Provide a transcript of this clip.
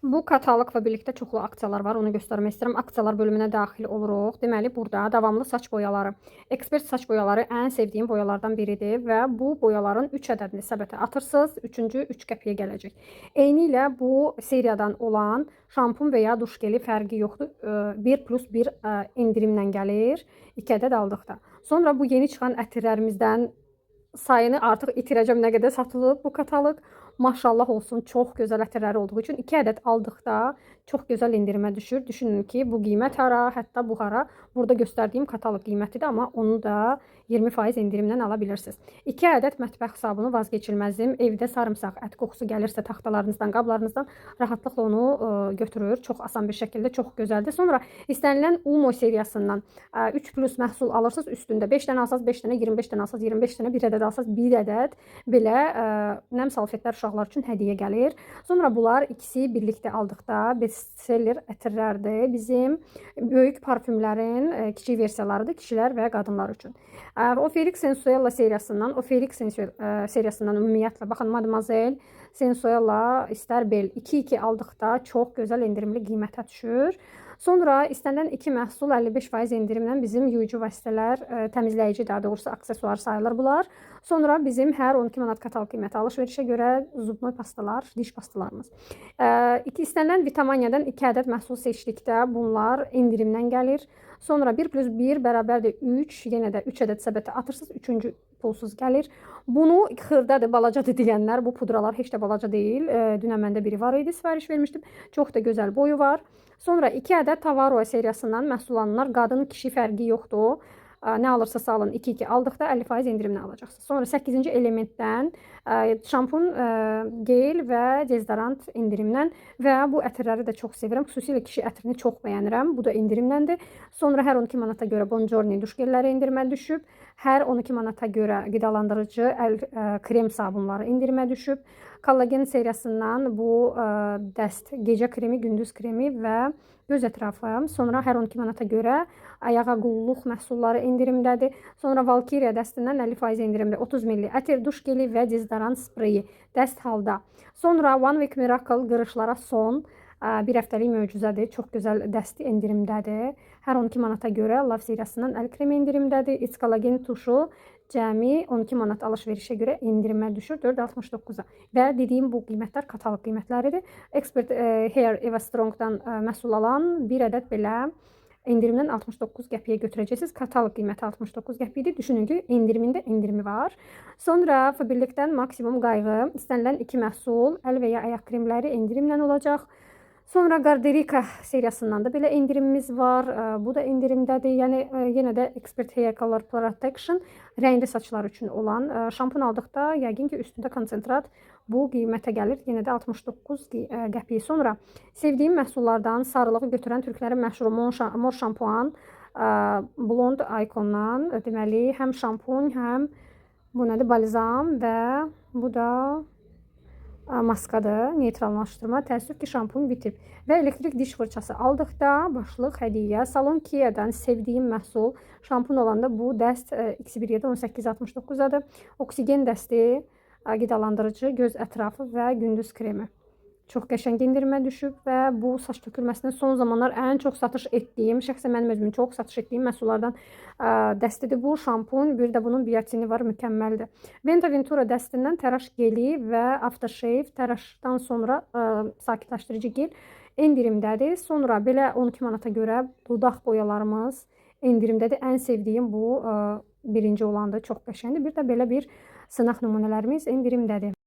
Bu kataloqla birlikdə çoxlu aksiyalar var, onu göstərmək istəyirəm. Aksiyalar bölümünə daxil oluruq. Deməli, burada davamlı saç boyaları, ekspert saç boyaları ən sevdiyim boyalardan biridir və bu boyaların 3 ədədini səbətə atırsınız. Üçüncü 3 qəpiyə gələcək. Eynilə bu seriyadan olan şampun və ya duş geli fərqi yoxdur. 1+1 endirimlə gəlir 2 ədəd aldıqda. Sonra bu yeni çıxan ətirlərimizdən sayını artıq itirəcəm nə qədər satılıb bu kataloq. Maşallah olsun, çox gözəl ətirləri olduğu üçün 2 ədəd aldıqda çox gözəl endirimə düşür. Düşünün ki, bu qiymət hara, hətta bu hara. Burada göstərdiyim kataloq qiymətidir, amma onu da 20% endirimdən ala bilirsiniz. 2 ədəd mətbəx sabunu vazgeçilməzim. Evdə sarımsaq, ət qoxusu gəlirsə taxtalarınızdan, qablarınızdan rahatlıqla onu götürür. Çox asan bir şəkildə, çox gözəldir. Sonra istənilən Umo seriyasından 3+ məhsul alırsınız. Üstündə 5 dənə alsanız 5 dənə, 25 dənə alsanız 25 dənə, 1 ədəd alsanız 1 ədəd belə nəm salfetlər uşaqlar üçün hədiyyə gəlir. Sonra bunlar ikisi birlikdə aldıqda bestseller ətirlərdir. Bizim böyük parfümlərin kiçik versiyalarıdır, kişilər və qadınlar üçün. Ofelik Sensuella seriyasından ümumiyyətlə, baxın, Mademoiselle Sensuella istər bel 2-2 aldıqda çox gözəl endirimli qiymətə düşür. Sonra istənilən 2 məhsul 55% endirimlə bizim yuyucu vasitələr, təmizləyici, daha doğrusu aksesuar sayılır bunlar. Sonra bizim hər 12 manat kataloq qiyməti alış-verişə görə zubnoy pastalar, diş pastalarımız. İstənilən Vitamaniyadan 2 ədəd məhsul seçdikdə bunlar endirimdən gəlir. Sonra 1+1 bərabərdir 3, yenə də 3 ədəd səbətə atırsınız, 3-cü pulsuz gəlir. Bunu xırdadır, balacadır deyənlər, bu pudralar heç də balaca deyil. Dünən məndə biri var idi, sifariş vermişdim. Çox da gözəl boyu var. Sonra 2 ədəd Tavaroa seriyasından məhsul alınlar. Qadın, kişi fərqi yoxdur. Nə alırsa alın, 2-2 aldıqda 50% endirimlə alacaqsınız. Sonra 8-ci elementdən şampun, gel və dezodorant endirimlə və bu ətirləri də çox sevirəm. Xüsusilə kişi ətrini çox bəyənirəm. Bu da endirimləndir. Sonra hər 12 manata görə Bonjourni duş gelləri endirimə düşüb. Hər 12 manata görə qidalandırıcı əl krem sabunları endirimə düşüb. Kollagen seriyasından bu dəst, gecə kremi, gündüz kremi və göz ətrafı. Sonra hər 12 manata görə ayağa qulluq məhsulları endirimdədir. Sonra Valkyria dəstindən 50% endirimli 30 ml ətir, duş geli və dezodorant spreyi dəst halda. Sonra One Week Miracle qırışlara son bir həftəlik möcüzədir. Çox gözəl dəsti endirimdədir. Hər 12 manata görə Love seriyasından əl kremi endirimdədir. It's Collagen tuşu cəmi 12 manat alış-verişə görə endirimə düşür 4.69-a. Və dediyim bu qiymətlər kataloq qiymətləridir. Expert Hair Eva Strong'dan məhsul alan bir ədəd belə endirimdən 69 qəpiyə götürəcəksiniz. Kataloq qiyməti 69 qəpiyidir. Düşünün ki, endirimində endirimi var. Sonra Faberlic'dən maksimum qayğı istənilən 2 məhsul, əl və ya ayaq kremləri endirimlə olacaq. Sonra Garderica seriyasından da belə endirimimiz var. Bu da endirimdədir. Yəni yenə də Expert Hair Color Protection rəngli saçlar üçün olan şampun aldıqda yəqin ki, üstündə konsentrat bu qiymətə gəlir. Yenə də 69 qəpiyi. Sonra sevdiyim məhsullardan sarılığı götürən türklərin məşhur mor şampuan Blond Icon'dan deməli həm şampun, həm bu nədir, balzam və bu da maskadır, neytrallaşdırma. Təəssüf ki, şampun bitib. Və elektrik diş fırçası aldıqda başlıq hədiyyə. Salon Kia'dan sevdiyim məhsul şampun olanda bu dəst X17 1869-dadır. Oksigen dəsti, qidalandırıcı, göz ətrafı və gündüz kremi. Çox qəşəng endirimə düşüb və bu saç tökülməsində son zamanlar ən çox satış etdiyim, şəxsən mənim özümün çox satış etdiyim məhsullardan dəstidir bu şampun. Bir də bunun biotini var, mükəmməldir. Venta Ventura dəstindən təraş geli və aftershave, təraşdan sonra sakitləşdirici gel endirimdədir. Sonra belə 12 manata görə dodaq boyalarımız endirimdədir. Ən sevdiyim bu birinci olandır, çox qəşəngdir. Bir də belə bir sınaq nümunələrimiz endirimdədir.